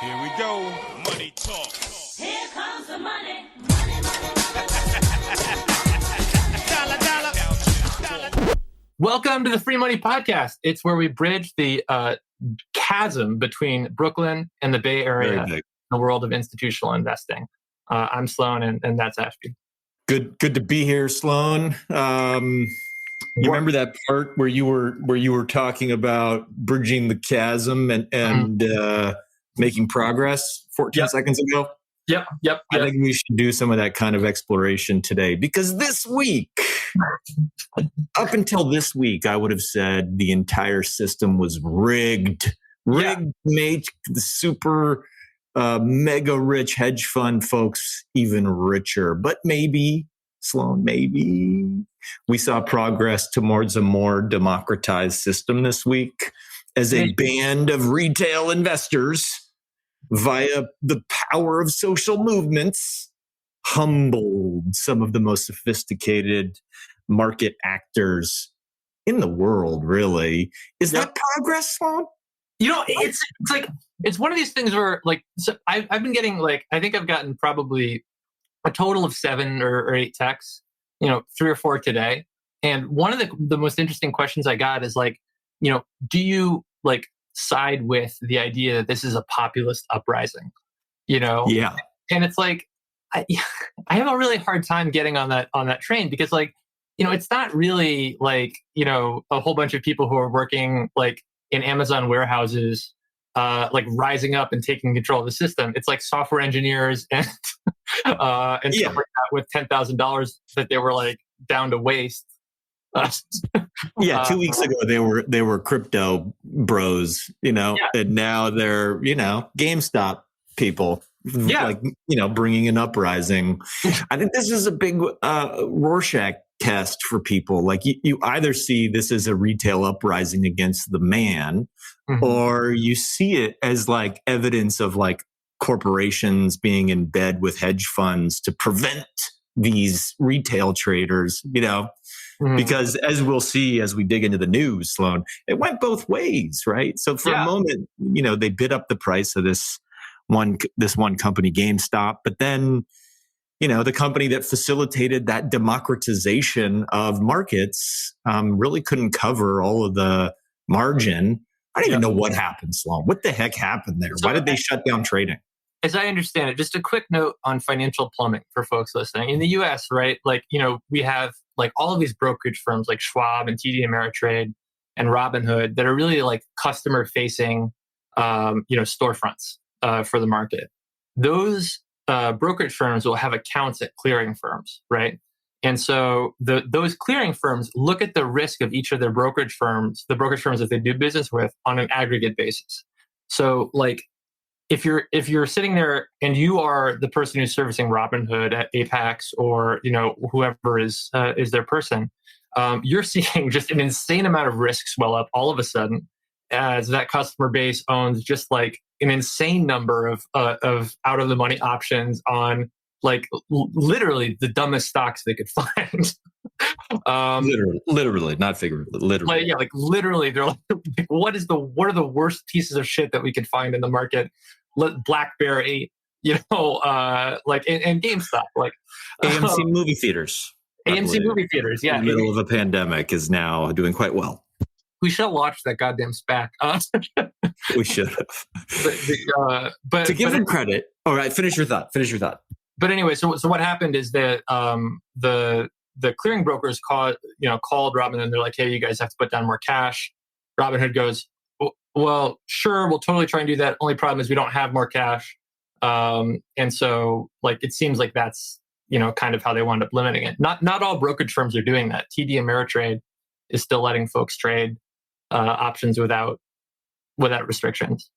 Here we go. Money talk. Here comes the money. Money, money, Dollar. Welcome to the Free Money Podcast. It's where we bridge the chasm between Brooklyn and the Bay Area in the world of institutional investing. I'm Sloan, and that's Ashby. Good to be here, Sloan. You remember that part where you were talking about bridging the chasm and making progress 14 seconds ago? Yep. I think we should do some of that kind of exploration today, because this week, up until this week, I would have said the entire system was rigged to make the super mega rich hedge fund folks even richer. But maybe, Sloan, maybe we saw progress towards a more democratized system this week as a band of retail investors, via the power of social movements, humbled some of the most sophisticated market actors in the world, really. Is that progress, Sloan? You know, it's like, it's one of these things where, like, so I've been getting, like, I think I've gotten probably a total of 7 or 8 texts, 3 or 4 today. And one of the most interesting questions I got is, like, do you, like, side with the idea that this is a populist uprising? Yeah. And it's like, I have a really hard time getting on that train, because, like, it's not really like, a whole bunch of people who are working, like, in Amazon warehouses, like, rising up and taking control of the system. It's like software engineers and stuff like that with $10,000 that they were, like, down to waste. 2 weeks ago they were crypto bros, and now they're GameStop people, bringing an uprising. I think this is a big Rorschach test for people. Like, you either see this as a retail uprising against the man, or you see it as, like, evidence of, like, corporations being in bed with hedge funds to prevent these retail traders, because, as we'll see as we dig into the news, Sloan, it went both ways, right? So for a moment, they bid up the price of this one company, GameStop, but then, the company that facilitated that democratization of markets really couldn't cover all of the margin. I don't even know what happened, Sloan. What the heck happened there? Why did they shut down trading? As I understand it, just a quick note on financial plumbing for folks listening. In the US, right, like, we have, like, all of these brokerage firms like Schwab and TD Ameritrade and Robinhood that are really, like, customer facing, storefronts for the market. Those brokerage firms will have accounts at clearing firms, right? And so those clearing firms look at the risk of each of their brokerage firms, the brokerage firms that they do business with, on an aggregate basis. So, like, if you're sitting there and you are the person who's servicing Robinhood at Apex, or whoever is their person, you're seeing just an insane amount of risk swell up all of a sudden, as that customer base owns just, like, an insane number of out of the money options on, like, literally the dumbest stocks they could find. Literally, not figuratively. Literally, like literally, they're like, what are the worst pieces of shit that we could find in the market? BlackBerry, like, and GameStop, like AMC movie theaters. AMC movie theaters, in the middle of a pandemic, is now doing quite well. We should have watched that goddamn SPAC. We should have. But to give them credit. All right, finish your thought. But anyway, so what happened is that the clearing brokers called Robinhood, and they're like, hey, you guys have to put down more cash. Robinhood goes, well, sure, we'll totally try and do that. Only problem is we don't have more cash. And so, like, it seems like that's, kind of how they wound up limiting it. Not all brokerage firms are doing that. TD Ameritrade is still letting folks trade options without restrictions.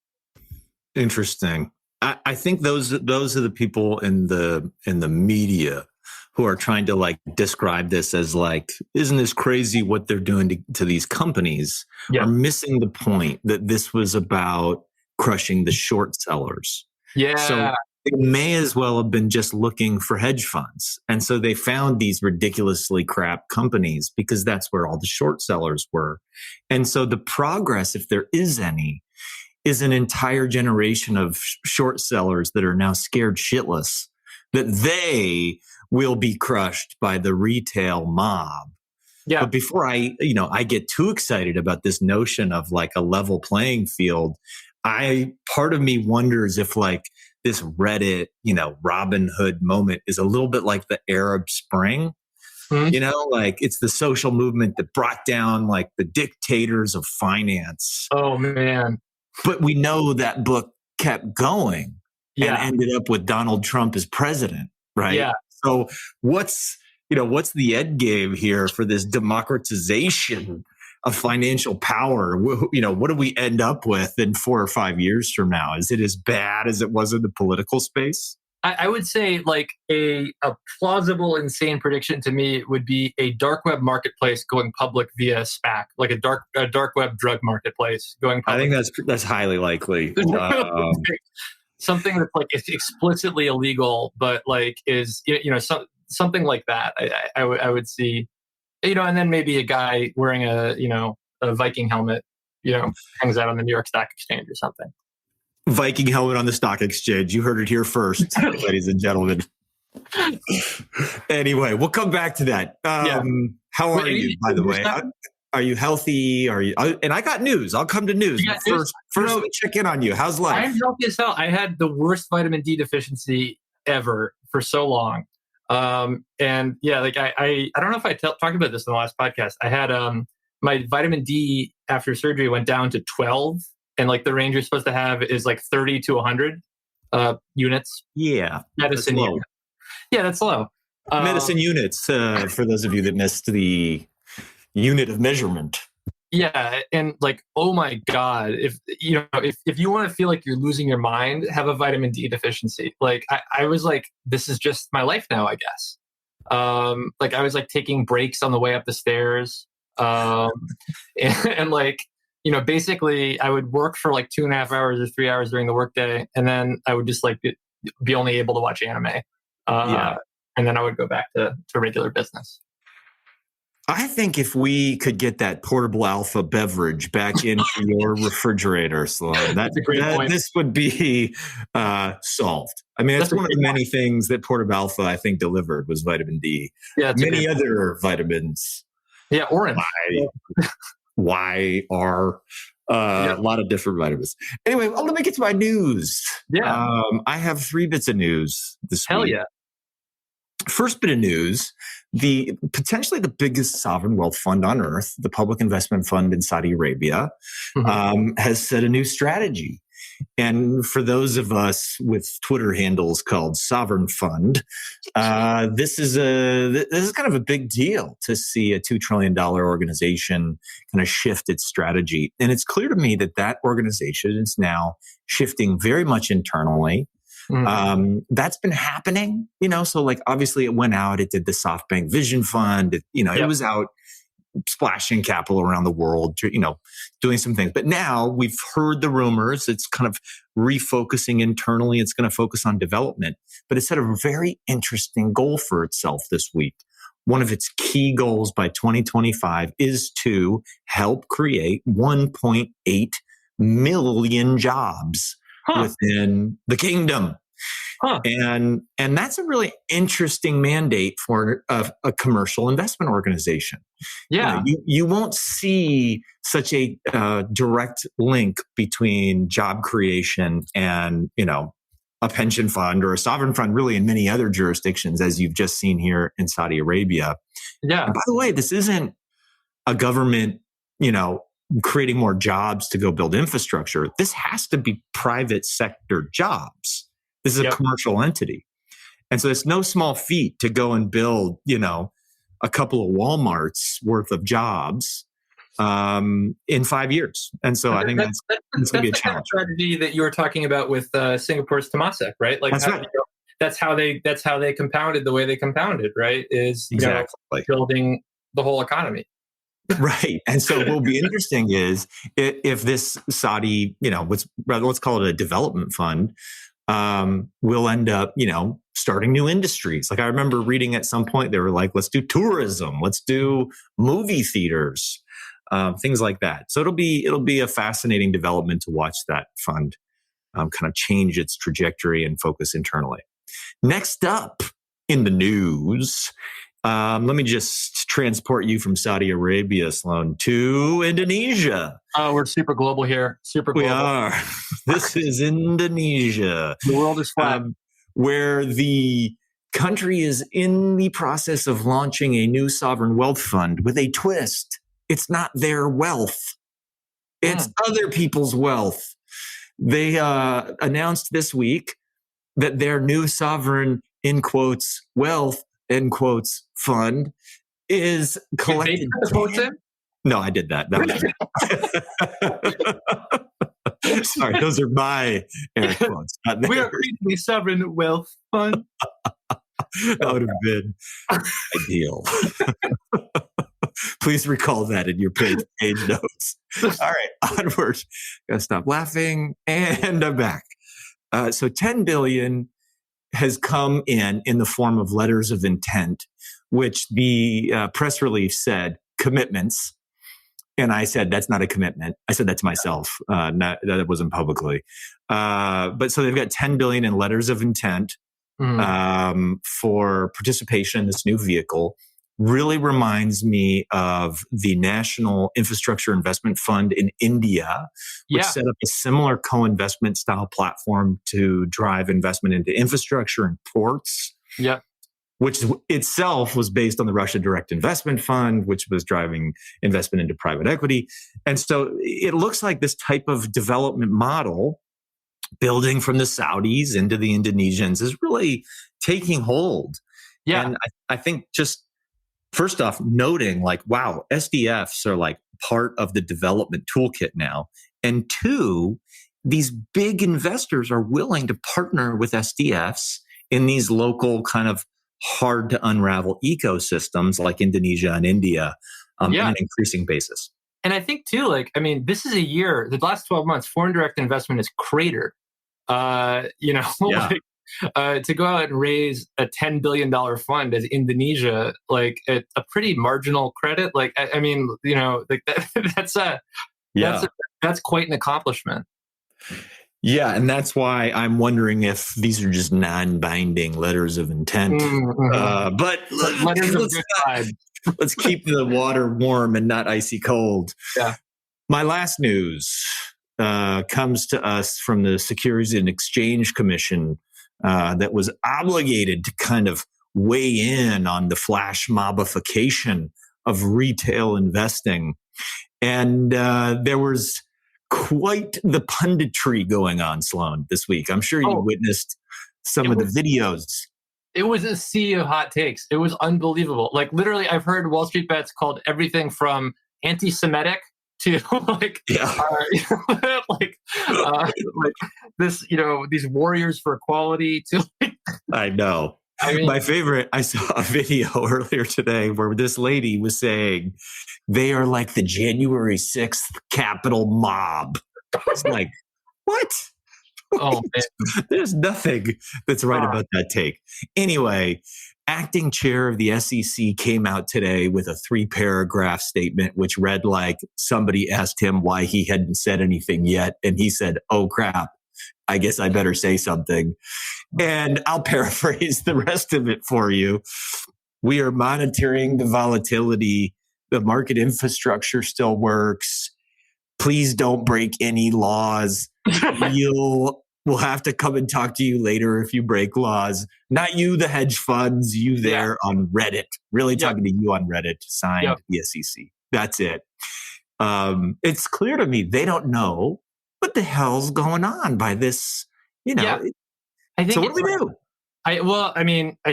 Interesting. I think those are the people in the media who are trying to, like, describe this as, like, isn't this crazy what they're doing to these companies, are missing the point that this was about crushing the short sellers. Yeah. So they may as well have been just looking for hedge funds. And so they found these ridiculously crap companies because that's where all the short sellers were. And so the progress, if there is any, is an entire generation of short sellers that are now scared shitless that they will be crushed by the retail mob. Yeah. But before I get too excited about this notion of like a level playing field, part of me wonders if like this Reddit, Robin Hood moment is a little bit like the Arab Spring. Like it's the social movement that brought down like the dictators of finance. Oh man. But we know that book kept going and ended up with Donald Trump as president, right? Yeah. So what's the end game here for this democratization of financial power? What do we end up with in 4 or 5 years from now? Is it as bad as it was in the political space? I would say like a plausible, insane prediction to me would be a dark web marketplace going public via SPAC, like a dark web drug marketplace going public. I think that's highly likely. Something that's like it's explicitly illegal, but like is something like that. I would see, and then maybe a guy wearing a Viking helmet, hangs out on the New York Stock Exchange or something. Viking helmet on the stock exchange. You heard it here first, ladies and gentlemen. Anyway, we'll come back to that. How are you, by the way? Are you healthy? Are you? And I got news. I'll come to news. First, let me check in on you. How's life? I'm healthy as hell. I had the worst vitamin D deficiency ever for so long. And yeah, like I don't know if I talked about this in the last podcast. I had my vitamin D after surgery went down to 12. And like the range you're supposed to have is like 30 to 100 units. Yeah. Medicine units. Yeah, that's low. Medicine units, for those of you that missed the unit of measurement. Yeah. And like, oh my God, if you want to feel like you're losing your mind, have a vitamin D deficiency. Like I was like, this is just my life now, I guess. Like I was like taking breaks on the way up the stairs. And like, basically I would work for like 2.5 hours or 3 hours during the workday. And then I would just like be only able to watch anime. And then I would go back to regular business. I think if we could get that portable alpha beverage back into your refrigerator, Sloan, that's a great point. This would be solved. I mean, that's one of the many things that portable alpha, I think, delivered was vitamin D. Yeah, many other vitamins. Yeah, orange. YR, a lot of different vitamins. Anyway, let me get to my news. Yeah. I have 3 bits of news this week. Hell yeah. First bit of news, potentially the biggest sovereign wealth fund on earth, the Public Investment Fund in Saudi Arabia, has set a new strategy. And for those of us with Twitter handles called Sovereign Fund, this is kind of a big deal to see a $2 trillion organization kind of shift its strategy. And it's clear to me that organization is now shifting very much internally. That's been happening, so like obviously it went out, it did the SoftBank Vision Fund, it was out splashing capital around the world, doing some things. But now we've heard the rumors, it's kind of refocusing internally, it's going to focus on development, but it set a very interesting goal for itself this week. One of its key goals by 2025 is to help create 1.8 million jobs within the kingdom. And that's a really interesting mandate for a commercial investment organization. Yeah. You won't see such a direct link between job creation and, a pension fund or a sovereign fund really in many other jurisdictions, as you've just seen here in Saudi Arabia. Yeah. And by the way, this isn't a government, creating more jobs to go build infrastructure. This has to be private sector jobs. This is a commercial entity. And so it's no small feat to go and build, a couple of Walmarts worth of jobs in 5 years. And so I think that's going to be a challenge. Kind of strategy that you were talking about with Singapore's Temasek, right? Like that's how they compounded the way they compounded, right? Is building the whole economy. Right. And so what will be interesting is if this Saudi, let's call it a development fund, will end up, starting new industries. Like I remember reading at some point, they were like, let's do tourism, let's do movie theaters. things like that. So it'll be a fascinating development to watch that fund kind of change its trajectory and focus internally. Next up in the news, let me just transport you from Saudi Arabia, Sloan, to Indonesia. Oh, we're super global here. Super global. We are. This is Indonesia. The world is flat. Where the country is in the process of launching a new sovereign wealth fund with a twist. It's not their wealth. It's other people's wealth. They announced this week that their new sovereign, in quotes, wealth, end quotes, fund is collected. No, I did that. Sorry, those are my air quotes. We are creating a sovereign wealth fund. That would have been ideal. Please recall that in your page notes. All right, onward. Gotta stop laughing, and I'm back. So 10 billion has come in the form of letters of intent, which the press release said commitments. And I said, that's not a commitment. I said that to myself. That wasn't publicly. But so they've got 10 billion in letters of intent for participation in this new vehicle. Really reminds me of the National Infrastructure Investment Fund in India, which set up a similar co-investment style platform to drive investment into infrastructure and ports. Yeah. Which itself was based on the Russia Direct Investment Fund, which was driving investment into private equity. And so it looks like this type of development model, building from the Saudis into the Indonesians, is really taking hold. Yeah. And I think just first off, noting like, wow, SDFs are like part of the development toolkit now. And two, these big investors are willing to partner with SDFs in these local kind of hard to unravel ecosystems like Indonesia and India on an increasing basis. And I think too, like, I mean, this is a year, the last 12 months, foreign direct investment is cratered. To go out and raise a $10 billion fund as Indonesia, like a pretty marginal credit. Like, I mean, like that's quite an accomplishment. Yeah, and that's why I'm wondering if these are just non-binding letters of intent. But let's keep the water warm and not icy cold. Yeah. My last news comes to us from the Securities and Exchange Commission that was obligated to kind of weigh in on the flash mobification of retail investing. And there was quite the punditry going on, Sloan, this week. I'm sure you witnessed some of the videos. It was a sea of hot takes. It was unbelievable. Like literally, I've heard WallStreetBets called everything from anti-Semitic to like this, these warriors for equality to. I know. I mean, my favorite, I saw a video earlier today where this lady was saying they are like the January 6th Capitol mob. It's like, what? Oh, man. There's nothing that's right about that take. Anyway, acting chair of the SEC came out today with a 3-paragraph statement, which read like somebody asked him why he hadn't said anything yet. And he said, oh, crap. I guess I better say something. And I'll paraphrase the rest of it for you. We are monitoring the volatility. The market infrastructure still works. Please don't break any laws. We'll have to come and talk to you later if you break laws. Not you, the hedge funds, you there on Reddit. Really talking to you on Reddit, signed the SEC. That's it. It's clear to me they don't know what the hell's going on by this, I think so what do we do? I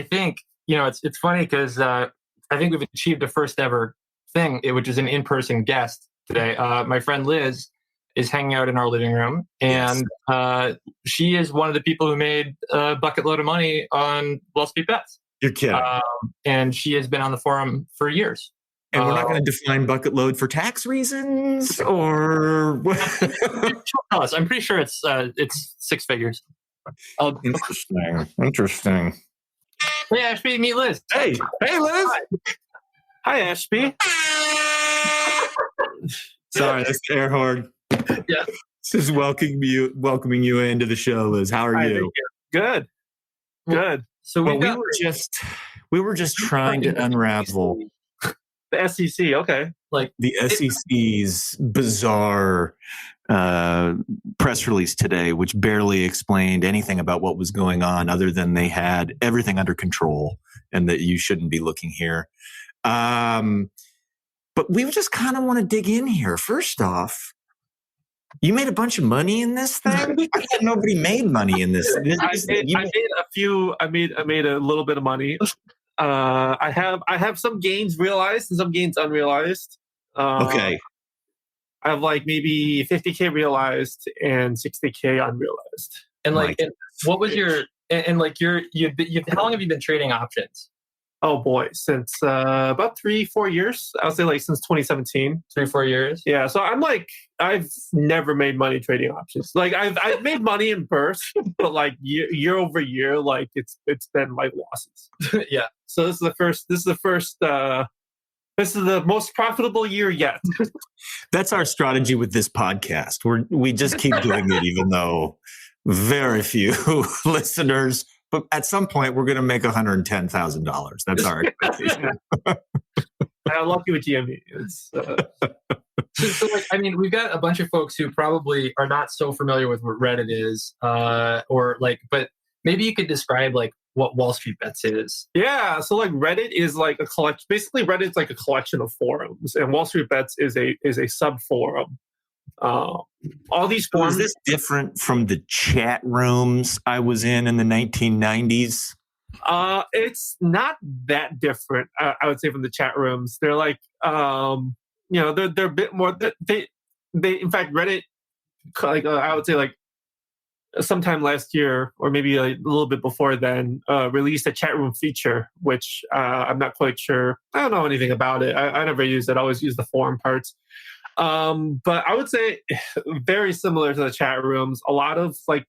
think, it's funny because I think we've achieved a first ever thing, which is an in-person guest today. My friend Liz is hanging out in our living room, and she is one of the people who made a bucket load of money on WallStreetBets. You're kidding. And she has been on the forum for years. And we're not going to define bucket load for tax reasons, or I'm pretty sure it's 6 figures. Interesting. Hey, Ashby, meet Liz. Hey, Liz. Hi, Ashby. Sorry, that's the air horn. Yeah. This is welcoming you into the show, Liz. How are you? Good. Good. So we were just trying to unravel the SEC. Okay. Like the SEC's bizarre press release today, which barely explained anything about what was going on other than they had everything under control and that you shouldn't be looking here. But we just kind of want to dig in here. First off, you made a bunch of money in this thing? I thought nobody made money in this. I made a little bit of money. I have some gains realized and some gains unrealized. Okay. I have like maybe 50K realized and 60K unrealized. And like, what was your how long have you been trading options? Oh boy, since about 3-4 years. I would say like since 2017. 3-4 years. Yeah, so I've never made money trading options. Like I've made money in bursts, but like year over year, like it's been like losses. Yeah. So this is the most profitable year yet. That's our strategy with this podcast. We just keep doing it, even though very few listeners. But at some point, we're going to make $110,000. That's our expectation. I'm lucky with GME. So like, I mean, we've got a bunch of folks who probably are not so familiar with what Reddit is, but maybe you could describe like what WallStreetBets is. Yeah, so like Reddit is like a collection. Basically, Reddit's like a collection of forums, and WallStreetBets is a sub forum. All these forums. Is this different from the chat rooms I was in the 1990s? It's not that different. I would say from the chat rooms. They're like, they're a bit more. They in fact Reddit, like I would say like sometime last year or maybe a little bit before then, released a chat room feature, which I'm not quite sure. I don't know anything about it. I never use it. I always use the forum parts. But I would say very similar to the chat rooms. A lot of like,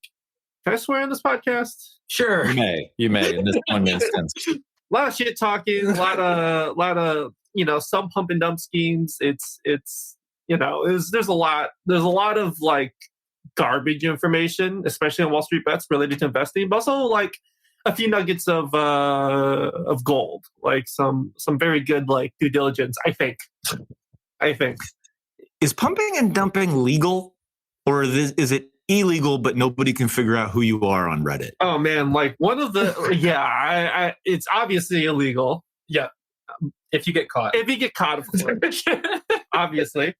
can I swear on this podcast? Sure. You may in this one instance. A lot of shit talking, a lot of some pump and dump schemes. It's there's a lot of like garbage information, especially on WallStreetBets related to investing, but also like a few nuggets of gold, like some very good like due diligence. I think. Is pumping and dumping legal, or is it illegal but nobody can figure out who you are on Reddit? Oh man, like one of the it's obviously illegal. Yeah, if you get caught. Of course. Obviously.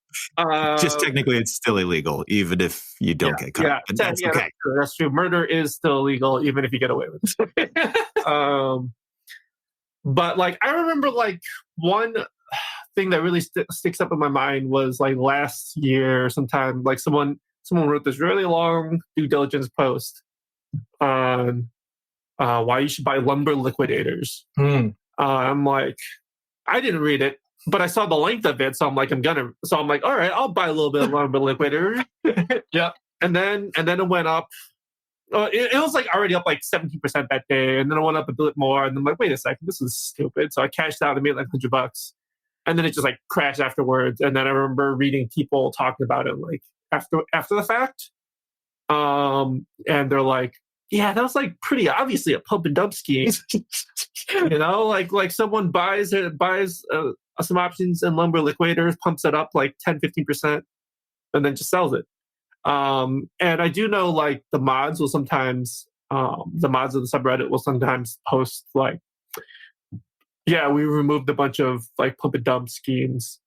Just technically, it's still illegal, even if you don't get caught. Yeah, but that's okay. That's true. Murder is still illegal, even if you get away with it. But like, I remember like one thing that really sticks up in my mind was like last year sometime, like someone wrote this really long due diligence post on why you should buy lumber liquidators. I'm like, I didn't read it, but I saw the length of it, so I'm like, all right, I'll buy a little bit of lumber liquidator. Yeah, and then it went up. It was like already up like 17% that day, and then it went up a bit more, and I'm like, wait a second, this is stupid. So I cashed out and made like $100. And then it just like crashed afterwards. And then I remember reading people talking about it like after the fact. And they're like, yeah, that was like pretty obviously a pump and dump scheme. Like someone buys some options in lumber liquidators, pumps it up like 10-15%, and then just sells it. And I do know like the mods of the subreddit will sometimes post like, yeah, we removed a bunch of like pump and dump schemes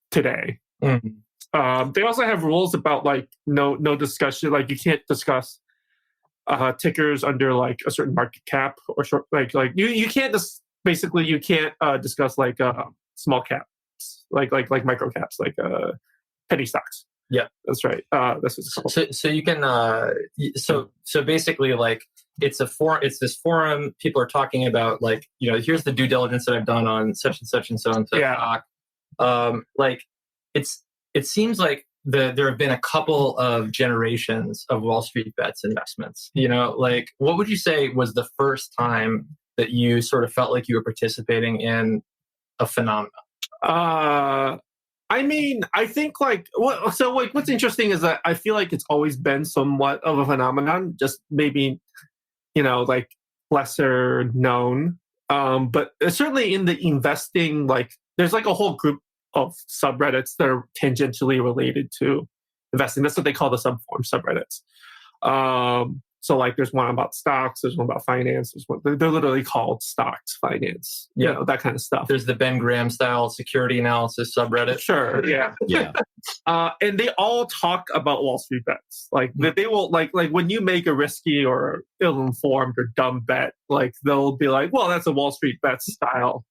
today. Mm-hmm. They also have rules about like no discussion, like you can't discuss tickers under like a certain market cap or short, like you can't basically you can't discuss like small caps, like micro caps, like penny stocks. Yeah, that's right. That's what it's called. So you can so basically like it's this forum. People are talking about like, here's the due diligence that I've done on such and such and so and so. Yeah. Like it seems like there have been a couple of generations of WallStreetBets investments. Like what would you say was the first time that you sort of felt like you were participating in a phenomenon? I mean, I think what's interesting is that I feel like it's always been somewhat of a phenomenon, just maybe, like lesser known. But certainly in the investing, like there's like a whole group of subreddits that are tangentially related to investing. That's what they call the subform subreddits. So like there's one about stocks, there's one about finance, they're literally called stocks, finance, that kind of stuff. There's the Ben Graham style security analysis subreddit. Sure, yeah. Yeah. And they all talk about WallStreetBets. Like they will like when you make a risky or ill-informed or dumb bet, like they'll be like, well, that's a WallStreetBets style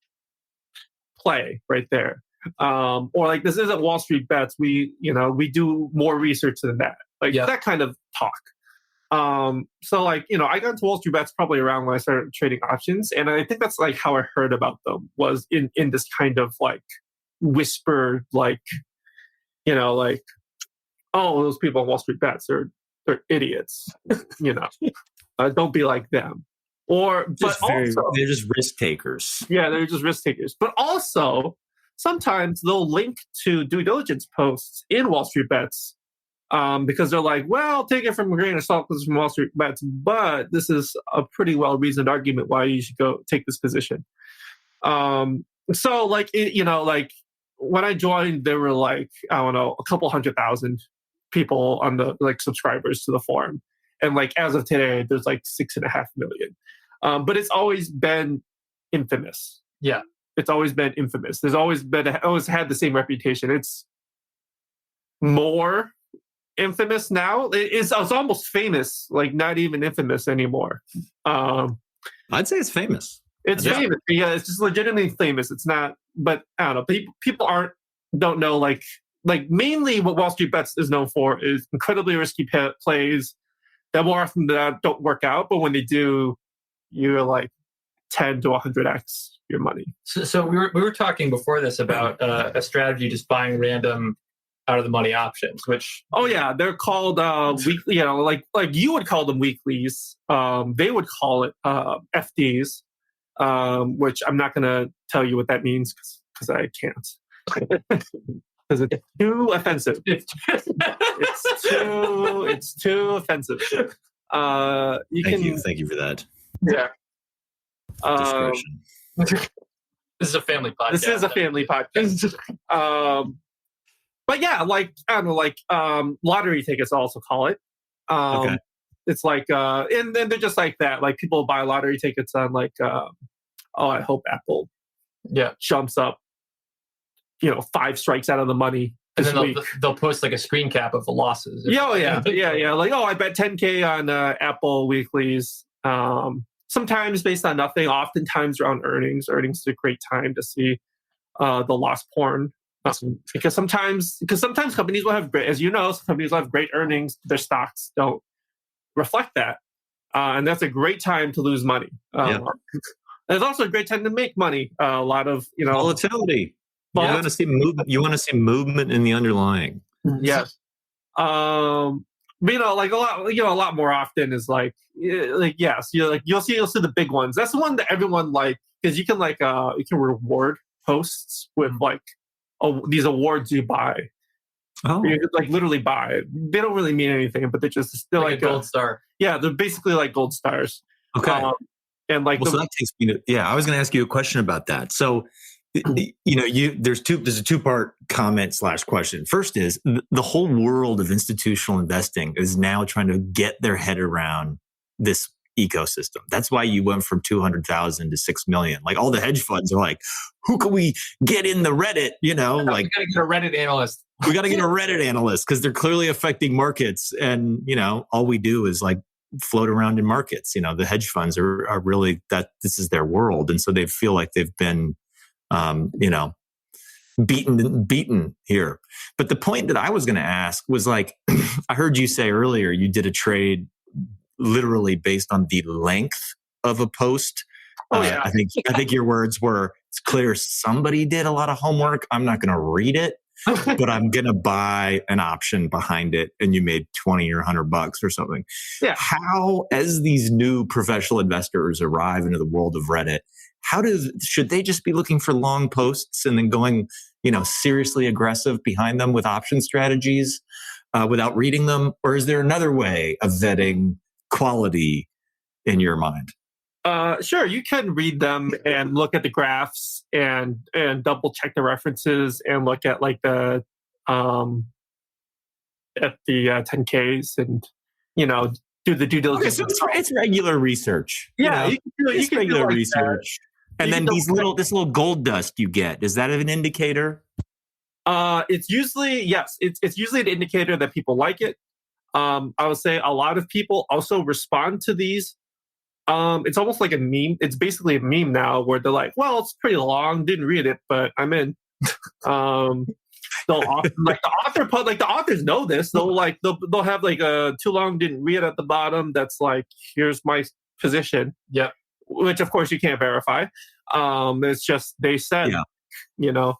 play right there. Or like this isn't WallStreetBets. We do more research than that. Like that kind of talk. So like, I got into WallStreetBets probably around when I started trading options. And I think that's like how I heard about them, was in this kind of like whispered, like, like, oh, those people on WallStreetBets, they're idiots, don't be like them. But also, they're just risk takers. Yeah, they're just risk takers. But also, sometimes they'll link to due diligence posts in WallStreetBets. Because they're like, well, take it from a grain of salt because it's from WallStreetBets, but this is a pretty well-reasoned argument why you should go take this position. So like, like when I joined, there were like, I don't know, a couple 100,000 people on the like subscribers to the forum. And like, as of today, there's like 6.5 million. But it's always been infamous. Yeah. It's always been infamous. There's always had the same reputation. It's more infamous now. It's almost famous, like not even infamous anymore. I'd say it's famous. It's famous. Yeah, it's just legitimately famous. It's not, but I don't know. People don't know like mainly what WallStreetBets is known for is incredibly risky plays that more often than not don't work out, but when they do, you're like 10 to 100x your money. So we were talking before this about a strategy just buying random out of the money options, which they're called weekly, like you would call them weeklies. They would call it FDs, which I'm not going to tell you what that means because I can't. Because it's too offensive. It's too offensive. Thank you for that. Yeah. This is a family podcast. This is a family podcast. But yeah, like I don't know, like lottery tickets also call it. Okay. It's like and then they're just like that. Like people buy lottery tickets on like I hope Apple jumps up 5 strikes out of the money. And then they'll post like a screen cap of the losses. Yeah. Like, I bet 10K on Apple weeklies. Sometimes based on nothing, oftentimes around earnings. Earnings is a great time to see the loss porn. Because sometimes companies will have great, as you know, some companies will have great earnings. Their stocks don't reflect that. And that's a great time to lose money. It's also a great time to make money. A lot of, volatility. You want to see movement. You want to see movement in the underlying. Yes. But, like a lot more often is like yes, you'll see the big ones. That's the one that everyone because you can reward hosts with like these awards you buy. Oh, you could, like literally buy. They don't really mean anything, but they're like a gold star. Yeah, they're basically like gold stars. Okay. And like so that takes me to I was going to ask you a question about that. So there's a two-part comment / question. First is the whole world of institutional investing is now trying to get their head around this ecosystem. That's why you went from 200,000 to 6 million. Like all the hedge funds are like, who can we get in the Reddit? Like we got to get a Reddit analyst. We got to get a Reddit analyst because they're clearly affecting markets. And, all we do is like float around in markets. The hedge funds are really this is their world. And so they feel like they've been, beaten here. But the point that I was going to ask was like, I heard you say earlier, you did a trade literally based on the length of a post. I think your words were, it's clear somebody did a lot of homework. I'm not going to read it, but I'm going to buy an option behind it. And you made 20 or $100 or something. Yeah. How, as these new professional investors arrive into the world of Reddit, should they just be looking for long posts and then going seriously aggressive behind them with option strategies without reading them? Or is there another way of vetting quality in your mind? Sure, you can read them and look at the graphs and double check the references and look at like the 10Ks and do the due diligence. Okay, so it's regular research. Yeah, you can do regular like research. That. And then this little gold dust you get, is that an indicator? It's usually it's usually an indicator that people like it. I would say a lot of people also respond to these. It's almost like a meme. It's basically a meme now where they're like, well, it's pretty long, didn't read it, but I'm in. They'll often, the authors know this. They'll have like a too long, didn't read at the bottom. That's like, here's my position. Yeah. Which of course you can't verify. It's just, they said, Do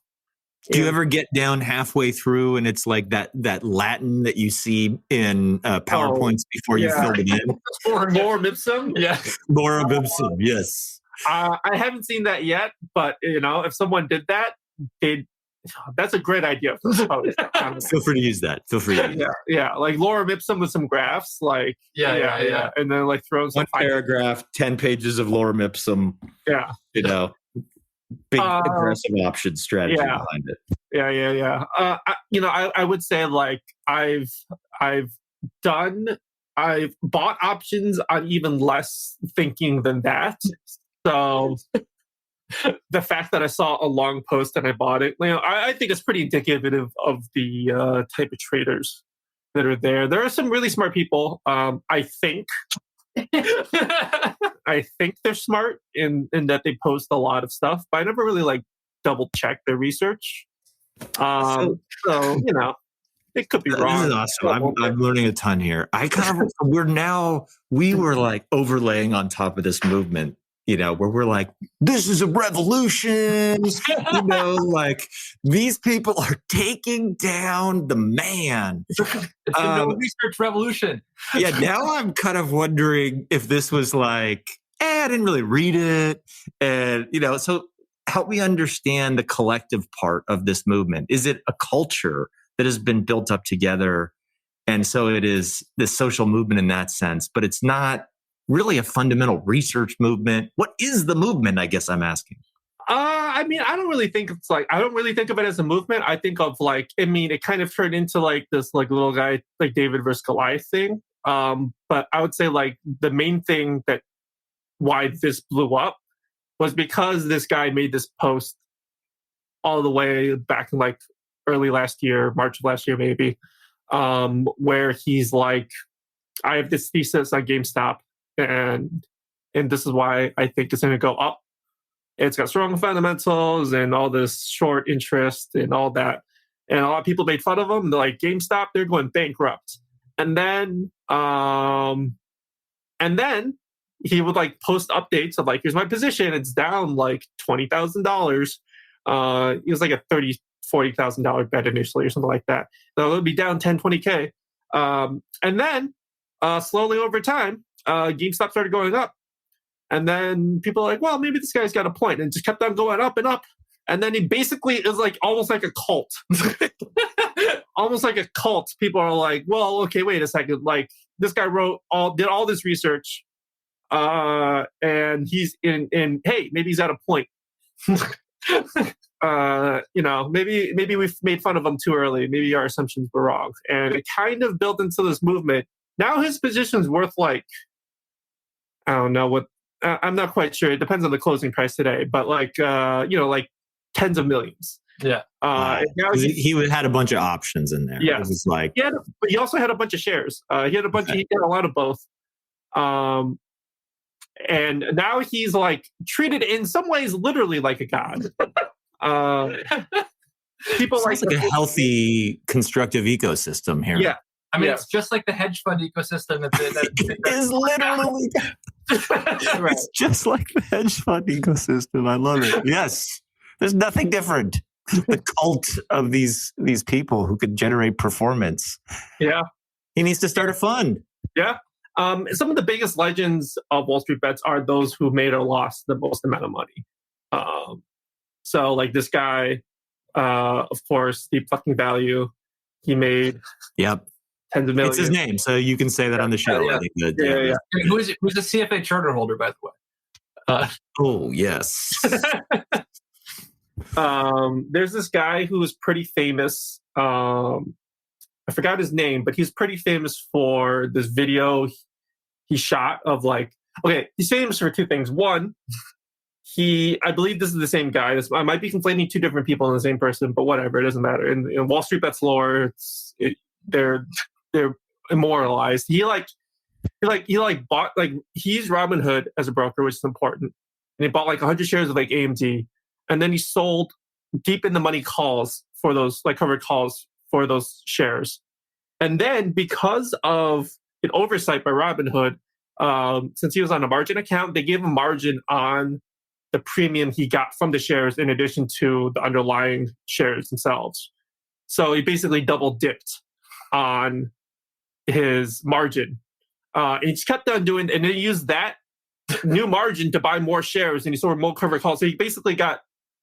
you ever get down halfway through and it's like that Latin that you see in PowerPoints before you fill it in? Lorem ipsum? Yeah. Lorem ipsum, yes. I haven't seen that yet, but if someone did that, that's a great idea. Feel free to use that. Yeah. Like lorem ipsum with some graphs, like yeah. And then like throw some one paragraph, 10 pages of lorem ipsum. Yeah. Big aggressive option strategy behind it. Yeah. I would say like I've bought options on even less thinking than that. So the fact that I saw a long post and I bought it, I think it's pretty indicative of the type of traders that are there. There are some really smart people. I think. I think they're smart in that they post a lot of stuff, but I never really like double check their research. So it could be wrong. This is awesome. I'm learning a ton here. We were like overlaying on top of this movement, where we're like, this is a revolution. Like these people are taking down the man. It's a research revolution. Yeah, now I'm kind of wondering if this was like, I didn't really read it. And, so help me understand the collective part of this movement. Is it a culture that has been built up together? And so it is this social movement in that sense, but it's not really a fundamental research movement. What is the movement, I guess I'm asking? I don't really think of it as a movement. I think of it kind of turned into like this like little guy, like David versus Goliath thing. But I would say like the main thing that why this blew up was because this guy made this post all the way back in like early last year, March of last year, maybe, where he's like, I have this thesis on GameStop and this is why I think it's going to go up. It's got strong fundamentals and all this short interest and all that. And a lot of people made fun of him. They're like, GameStop, they're going bankrupt. And then he would like post updates of like, here's my position. It's down like $20,000. It was like a $40,000 bet initially or something like that. So it'll be down 10, 20K. And then slowly over time, GameStop started going up. And then people are like, well, maybe this guy's got a point, and just kept on going up and up. And then he basically is like almost like a cult. Almost like a cult. People are like, well, okay, wait a second. Like this guy did all this research. And he's in, hey, maybe he's at a point. Maybe we've made fun of him too early. Maybe our assumptions were wrong. And it kind of built into this movement. Now his position's worth like, I don't know what, I'm not quite sure. It depends on the closing price today, but like tens of millions. Yeah. He had a bunch of options in there. Yeah. It was like, but he also had a bunch of shares. He had a lot of both. And now he's like treated in some ways literally like a god. People sounds like a healthy, constructive ecosystem here. Yeah. It's just like the hedge fund ecosystem. It is literally. Right. It's just like the hedge fund ecosystem. I love it. Yes. There's nothing different. The cult of these people who could generate performance. Yeah. He needs to start a fund. Yeah. Some of the biggest legends of WallStreetBets are those who made or lost the most amount of money. So like this guy, Of course, the fucking value. He made Yep. tens of millions. It's his name, so you can say that on the show. Yeah. I think that, Yeah. And who's the CFA charter holder, by the way? Oh, yes. There's this guy who is pretty famous. I forgot his name, but he's pretty famous for this video he shot of like, okay, he's famous for two things. One, I believe this is the same guy. I might be conflating two different people in the same person, but whatever, it doesn't matter. In Wall Street Bets lore, they're immortalized. He bought, like, he used Robinhood as a broker, which is important, and he bought like 100 shares of like AMD, and then he sold deep in the money calls for those, like, covered calls for those shares. And then because of an oversight by Robinhood, since he was on a margin account, they gave him margin on the premium he got from the shares in addition to the underlying shares themselves. So he basically double dipped on his margin. And he just kept on doing, and then he used that new margin to buy more shares, and he sold more covered calls. So he basically got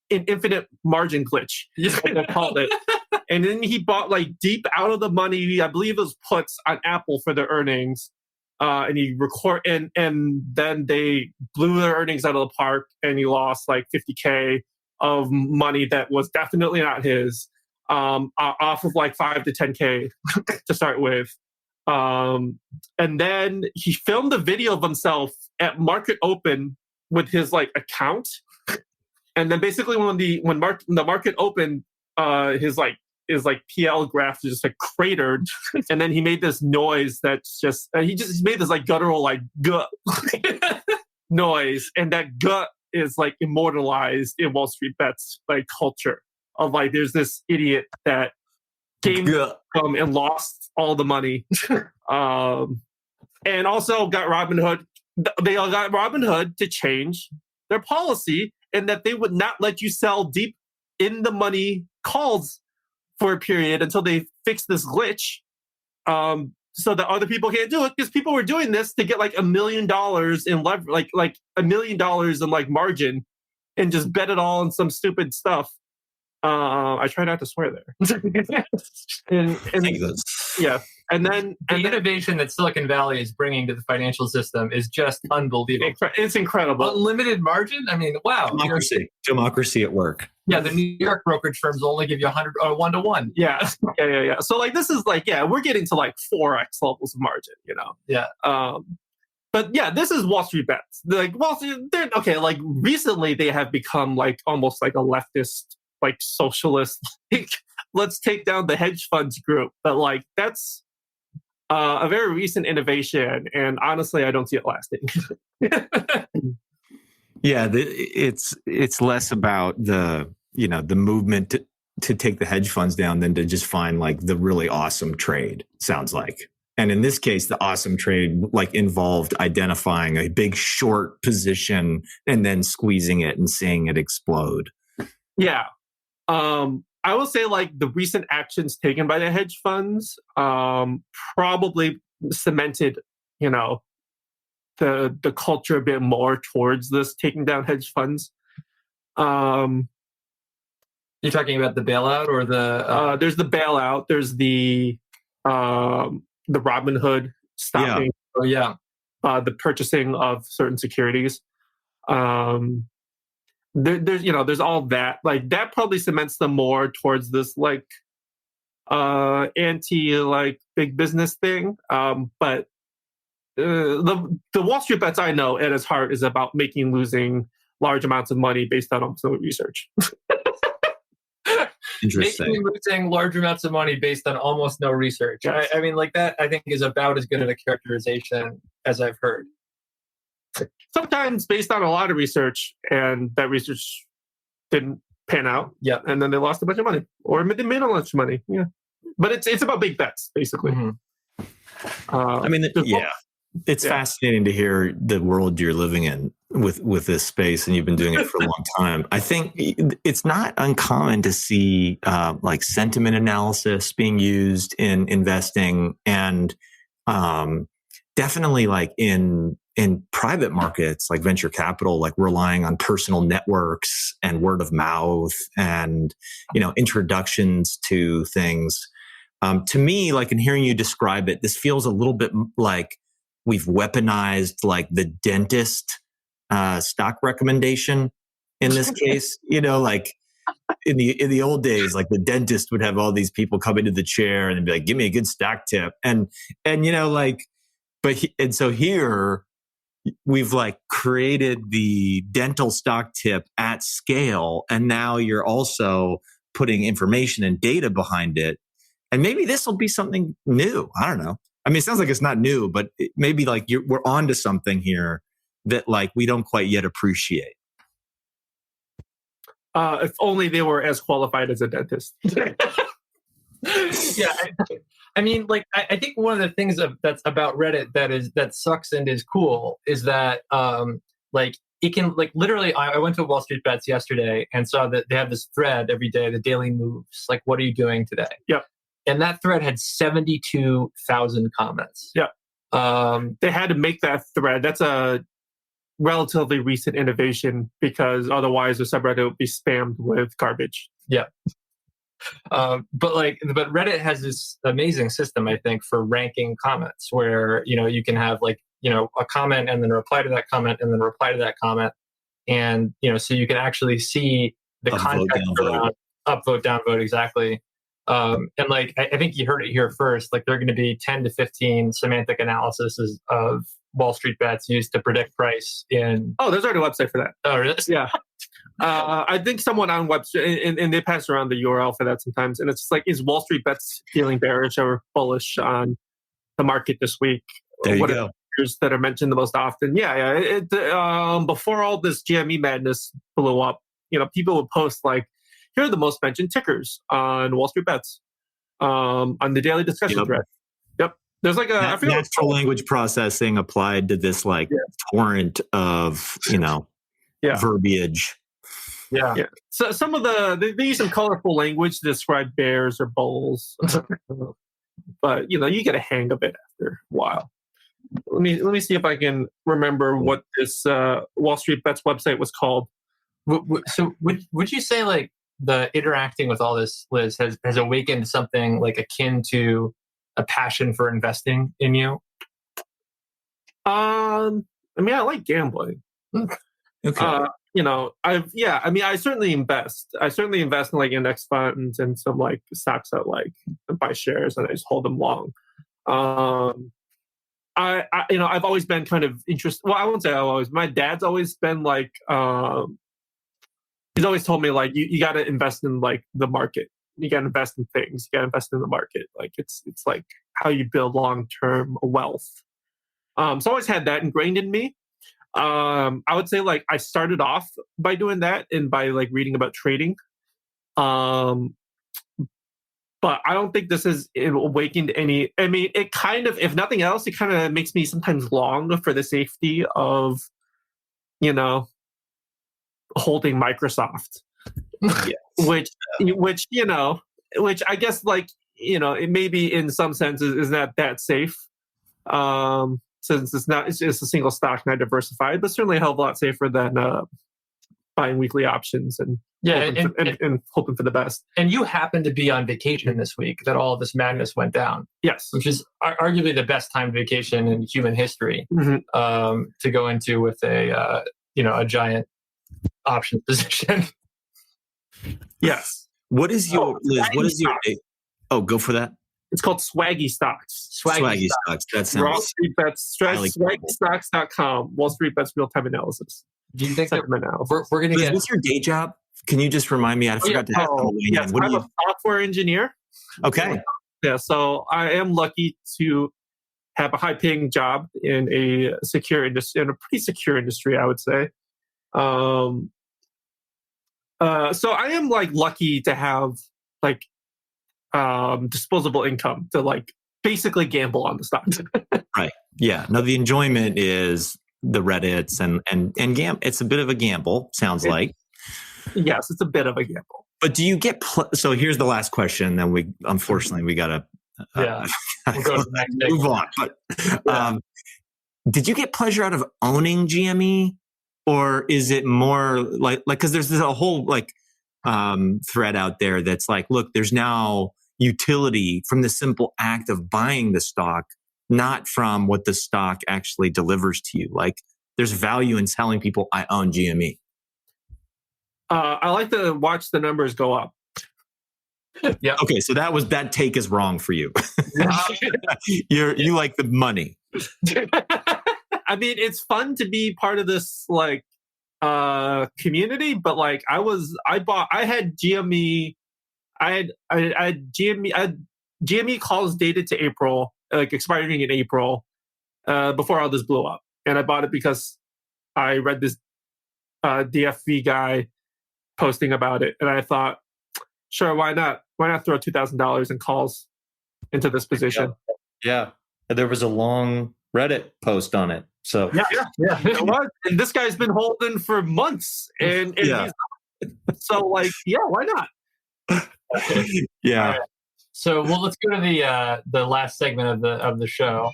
an infinite margin glitch, like they called it. And then he bought like deep out of the money, I believe it was puts on Apple for their earnings. And he and then they blew their earnings out of the park, and he lost like $50K of money that was definitely not his, off of like $5 to $10K to start with. And then he filmed a video of himself at market open with his like account. And then basically when the market opened, his PL graph just like cratered, and then he made this noise that's just he made this like guttural like gut noise, and that gut is like immortalized in Wall Street Bets like culture of like there's this idiot that came and lost all the money, and also got Robinhood. They all got Robinhood to change their policy, and that they would not let you sell deep in the money calls for a period until they fix this glitch, so that other people can't do it, because people were doing this to get like $1 million in like $1 million in like margin, and just bet it all on some stupid stuff. I try not to swear there. and yeah, and then innovation that Silicon Valley is bringing to the financial system is just unbelievable. It's incredible. Unlimited margin. I mean, wow. Democracy at work. Yeah, the New York brokerage firms only give you 100 or 1-to-1. Yeah. So like this is like, yeah, we're getting to like 4x levels of margin, you know. Yeah. But yeah, this is Wall Street Bets. Like Wall Street, okay. Like recently, they have become like almost like a leftist, like socialist. Like, let's take down the hedge funds group. But like that's a very recent innovation, and honestly, I don't see it lasting. Yeah, it's less about the movement to take the hedge funds down than to just find like the really awesome trade. Sounds like. And in this case, the awesome trade like involved identifying a big short position and then squeezing it and seeing it explode. Yeah. I will say like the recent actions taken by the hedge funds probably cemented, the culture a bit more towards this taking down hedge funds. You're talking about the bailout or the there's the bailout, there's the Robinhood stopping the purchasing of certain securities. There's all that. Like that probably cements them more towards this like anti like big business thing. But the Wall Street Bets I know at its heart is about losing large amounts of money based on almost no research. Interesting. Losing large amounts of money based on almost no research. Yes. I mean, like that, I think is about as good of a characterization as I've heard. Sometimes based on a lot of research, and that research didn't pan out. Yeah, and then they lost a bunch of money, or they made a bunch of money. Yeah, but it's about big bets basically. Mm-hmm. It's fascinating to hear the world you're living in with this space, and you've been doing it for a long time. I think it's not uncommon to see like sentiment analysis being used in investing, and definitely like in in private markets like venture capital, like relying on personal networks and word of mouth and, introductions to things. To me, like in hearing you describe it, this feels a little bit like we've weaponized like the dentist stock recommendation in this case. Like in the old days, like the dentist would have all these people come into the chair and be like, "Give me a good stock tip," and so here we've like created the dental stock tip at scale, and now you're also putting information and data behind it. And maybe this will be something new. I don't know. I mean, it sounds like it's not new, but maybe like we're onto something here that like we don't quite yet appreciate. If only they were as qualified as a dentist. Yeah, I mean, like I think one of the things that's about Reddit that sucks and is cool is that like it can like literally. I went to WallStreetBets yesterday and saw that they have this thread every day, the daily moves. Like, what are you doing today? Yep. And that thread had 72,000 comments. Yeah. They had to make that thread. That's a relatively recent innovation because otherwise the subreddit would be spammed with garbage. Yeah. But Reddit has this amazing system, I think, for ranking comments where, you can have like, a comment and then reply to that comment and then reply to that comment. And, so you can actually see the context around upvote, downvote, exactly. And like, I think you heard it here first, like there are going to be 10 to 15 semantic analyses of WallStreetBets used to predict price in... Oh, there's already a website for that. Oh, really? Yeah. I think someone on WebStreet, and they pass around the URL for that sometimes. And it's just like, is WallStreetBets feeling bearish or bullish on the market this week? There you go. That are mentioned the most often. Yeah. Before all this GME madness blew up, people would post like, here are the most mentioned tickers on WallStreetBets on the daily discussion thread. Yep. There's like a natural language processing applied to this like torrent of verbiage. Yeah. So some of they use some colorful language to describe bears or bulls, but you get a hang of it after a while. Let me see if I can remember what this WallStreetBets website was called. So would you say like the interacting with all this, Liz, has awakened something like akin to a passion for investing in you? I mean, I like gambling. Okay. I certainly invest. I certainly invest in like index funds and some like stocks that like buy shares and I just hold them long. I've always been kind of interested. Well, I won't say always. My dad's always been like, he's always told me like, you got to invest in like the market. You got to invest in things. You got to invest in the market. Like it's like how you build long-term wealth. So I always had that ingrained in me. I would say like I started off by doing that and by like reading about trading. But I don't think this has awakened any. I mean, it kind of, if nothing else, it kind of makes me sometimes long for the safety of, holding Microsoft, which I guess like, it maybe in some senses is not that safe. Since it's just a single stock, not diversified, but certainly a hell of a lot safer than buying weekly options and hoping for the best. And you happened to be on vacation this week that all of this madness went down. Yes, which is arguably the best timed vacation in human history to go into with a giant option position. Yes. What is your Liz? What is your? Oh, go for that. It's called Swaggy Stocks. Swaggy Stocks. That sounds. WallStreetBets. SwaggyStocks.com. WallStreetBets real-time analysis. Do you think that we're going to get? What's your day job? Can you just remind me? I forgot to ask. Yes, I'm a software engineer. Okay. Yeah, so I am lucky to have a high-paying job in a secure industry, in a pretty secure industry, I would say. So I am like lucky to have like disposable income to like basically gamble on the stocks. Right. Yeah. No, the enjoyment is the Reddits and it's a bit of a gamble. Sounds like. Yes, it's a bit of a gamble. But do you get so here's the last question. Then we unfortunately we gotta we'll go to the next move on. But did you get pleasure out of owning GME, or is it more like because there's a whole like thread out there that's like, look, there's now utility from the simple act of buying the stock, not from what the stock actually delivers to you. Like there's value in telling people I own GME. I like to watch the numbers go up. Yeah. Okay, so that take is wrong for you. You like the money. I mean, it's fun to be part of this like community, but like I had GME. I had GME calls dated to April, like expiring in April, before all this blew up, and I bought it because I read this DFV guy posting about it, and I thought, sure, why not? Why not throw $2,000 in calls into this position? Yeah, there was a long Reddit post on it. So Yeah. It was. And this guy's been holding for months, and Yeah. so like, yeah, why not? yeah. Right. So, well, let's go to the last segment of the show.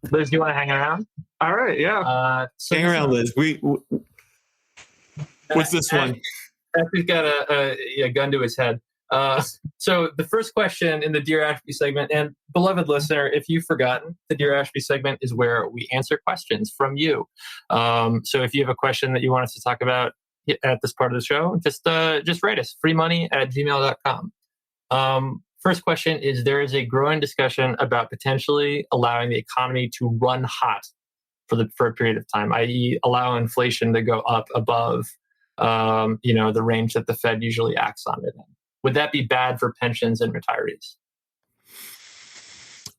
Liz, do you want to hang around? All right, yeah. So Hang around, Liz. What's this one? He's got a gun to his head. So the first question in the Dear Ashby segment, and beloved listener, if you've forgotten, the Dear Ashby segment is where we answer questions from you. So if you have a question that you want us to talk about at this part of the show, just write us, freemoney@gmail.com. First question is, there is a growing discussion about potentially allowing the economy to run hot for a period of time, i.e. allow inflation to go up above the range that the Fed usually acts on it in. Would that be bad for pensions and retirees?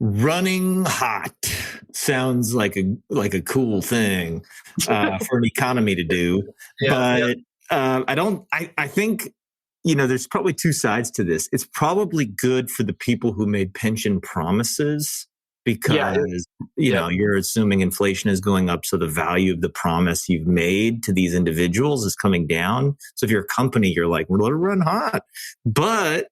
Running hot sounds like a cool thing for an economy to do. But I think, there's probably two sides to this. It's probably good for the people who made pension promises because, you're assuming inflation is going up. So the value of the promise you've made to these individuals is coming down. So if you're a company, you're like, we'll let it run hot. But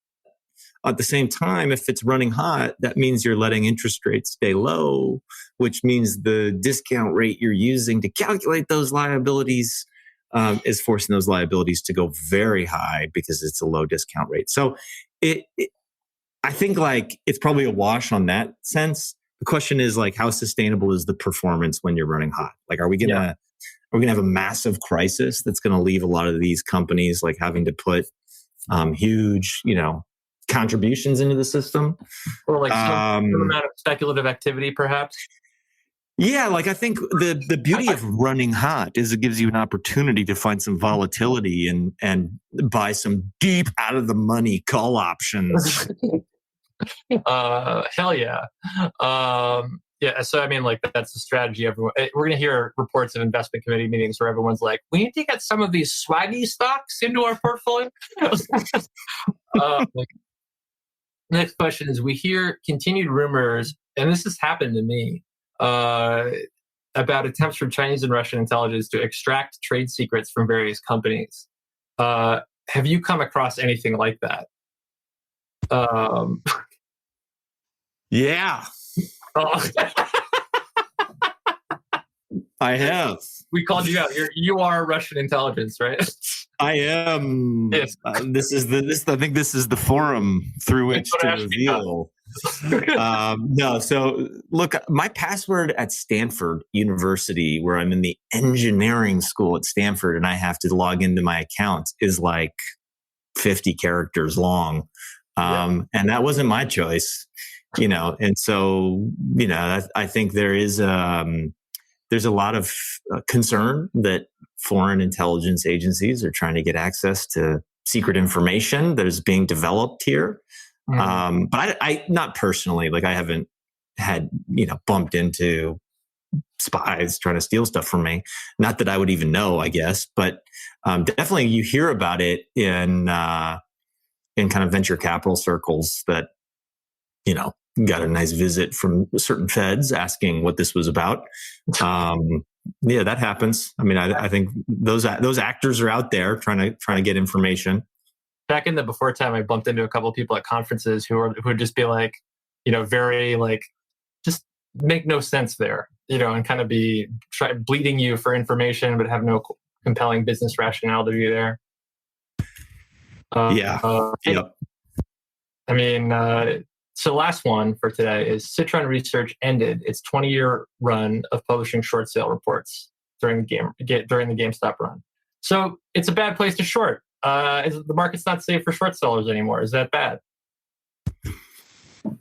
at the same time, if it's running hot, that means you're letting interest rates stay low, which means the discount rate you're using to calculate those liabilities is forcing those liabilities to go very high because it's a low discount rate. So I think like it's probably a wash on that sense. The question is like, how sustainable is the performance when you're running hot? Like, are we gonna have a massive crisis that's gonna leave a lot of these companies like having to put huge, contributions into the system, or like some amount of speculative activity, perhaps? Yeah, like I think the beauty of running hot is it gives you an opportunity to find some volatility and buy some deep out of the money call options. Hell yeah. Yeah, so I mean, like that's the strategy. We're going to hear reports of investment committee meetings where everyone's like, we need to get some of these swaggy stocks into our portfolio. Next question is, we hear continued rumors, and this has happened to me, about attempts from Chinese and Russian intelligence to extract trade secrets from various companies. Have you come across anything like that? Yeah. Oh. I have. We called you out. You are Russian intelligence, right? I am. Yes. I think this is the forum through which to reveal. No, so look, my password at Stanford University, where I'm in the engineering school at Stanford, and I have to log into my account, is like 50 characters long, and that wasn't my choice, And so, I think there's a lot of concern that foreign intelligence agencies are trying to get access to secret information that is being developed here. Mm-hmm. But I not personally, like I haven't had, bumped into spies trying to steal stuff from me. Not that I would even know, I guess, but definitely you hear about it in kind of venture capital circles that, got a nice visit from certain feds asking what this was about. Yeah, that happens. I mean, I think those actors are out there trying to get information. Back in the before time, I bumped into a couple of people at conferences who would just be like, very like, just make no sense there, and kind of be bleeding you for information, but have no compelling business rationale to be there. Yep. I mean, so last one for today is Citron Research ended its 20-year run of publishing short sale reports during the GameStop run. So it's a bad place to short. The market's not safe for short sellers anymore. Is that bad?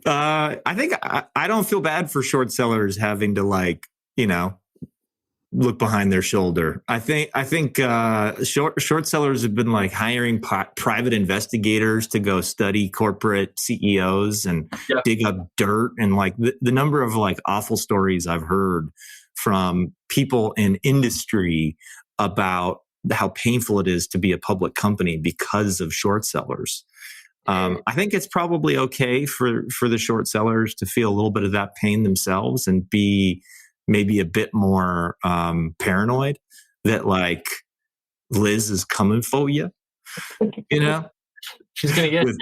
I think I don't feel bad for short sellers having to look behind their shoulder. I think short sellers have been hiring private investigators to go study corporate CEOs and dig up dirt, and the number of awful stories I've heard from people in industry about how painful it is to be a public company because of short sellers. I think it's probably okay for the short sellers to feel a little bit of that pain themselves and be maybe a bit more paranoid that Liz is coming for you. She's going to get you.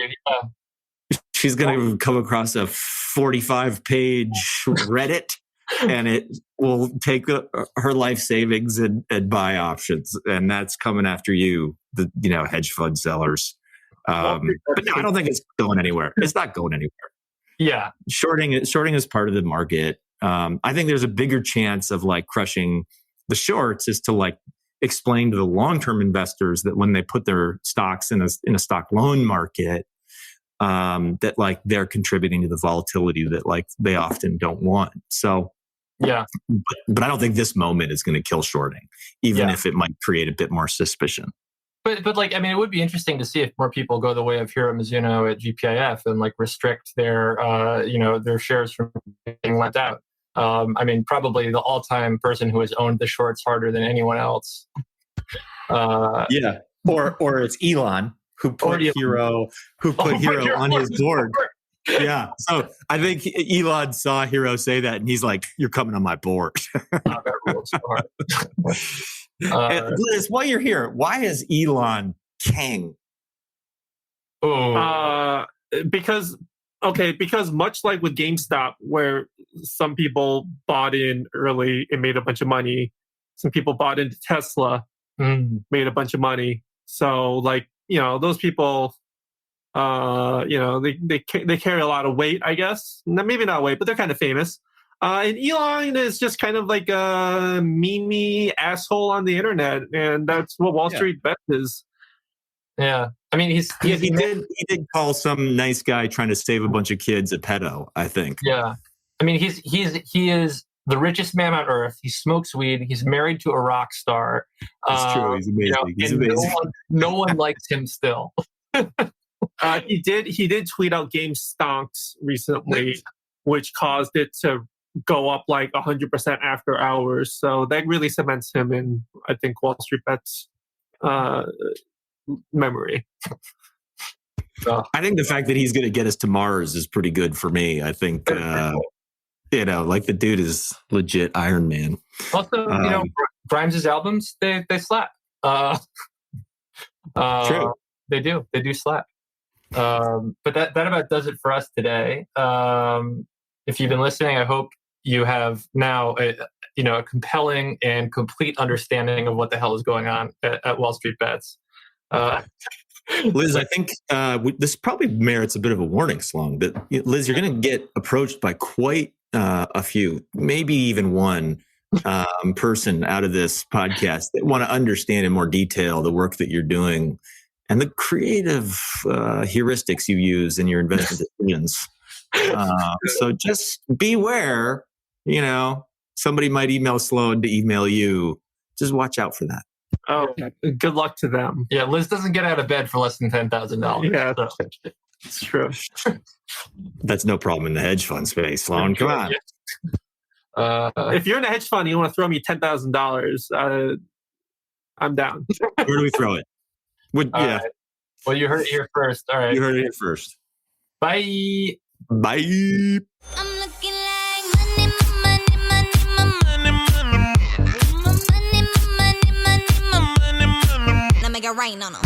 She's going to come across a 45-page Reddit, and it will take her life savings and buy options, and that's coming after you, the hedge fund sellers. But no, I don't think it's going anywhere. It's not going anywhere. Yeah, shorting is part of the market. I think there's a bigger chance of crushing the shorts is to explain to the long-term investors that when they put their stocks in a stock loan market, that they're contributing to the volatility that they often don't want. So yeah, but I don't think this moment is going to kill shorting, even if it might create a bit more suspicion. But it would be interesting to see if more people go the way of Hiro Mizuno at GPIF and restrict their their shares from being lent out. Probably the all-time person who has owned the shorts harder than anyone else. Or it's Elon who put Hiro on his board. Yeah. So I think Elon saw Hiro say that, and he's like, "You're coming on my board." Liz, while you're here, why is Elon king? Because much like with GameStop, where some people bought in early and made a bunch of money, some people bought into Tesla, made a bunch of money. So those people, they carry a lot of weight, I guess. Maybe not weight, but they're kind of famous. And Elon is just kind of like a memey asshole on the internet, and that's what WallStreetBets is. Yeah, he did call some nice guy trying to save a bunch of kids a pedo, I think. Yeah, he is the richest man on earth. He smokes weed. He's married to a rock star. That's true. He's amazing. He's amazing. No one likes him still. He did tweet out game stonks recently, which caused it to go up 100% after hours. So that really cements him in, I think, WallStreetBets memory. I think the fact that he's going to get us to Mars is pretty good for me. I think, the dude is legit Iron Man. Also, Grimes' albums, they slap. True. They do slap. But that about does it for us today. If you've been listening, I hope you have now a compelling and complete understanding of what the hell is going on at WallStreetBets. Liz, I think this probably merits a bit of a warning slung. That Liz, you're going to get approached by quite a few, maybe even one person out of this podcast that want to understand in more detail the work that you're doing and the creative heuristics you use in your investment decisions. So just beware. Somebody might email Sloan to email you. Just watch out for that. Oh, good luck to them. Yeah, Liz doesn't get out of bed for less than $10,000. Yeah, it's true. That's no problem in the hedge fund space, Sloan. Come on. If you're in a hedge fund and you want to throw me $10,000, I'm down. Where do we throw it? Right. Well, you heard it here first. All right. You heard it here first. Bye. Bye. I'm looking like money, money, money, money, money, money, money, money, money, money, money, money, money. Now make it rain on them.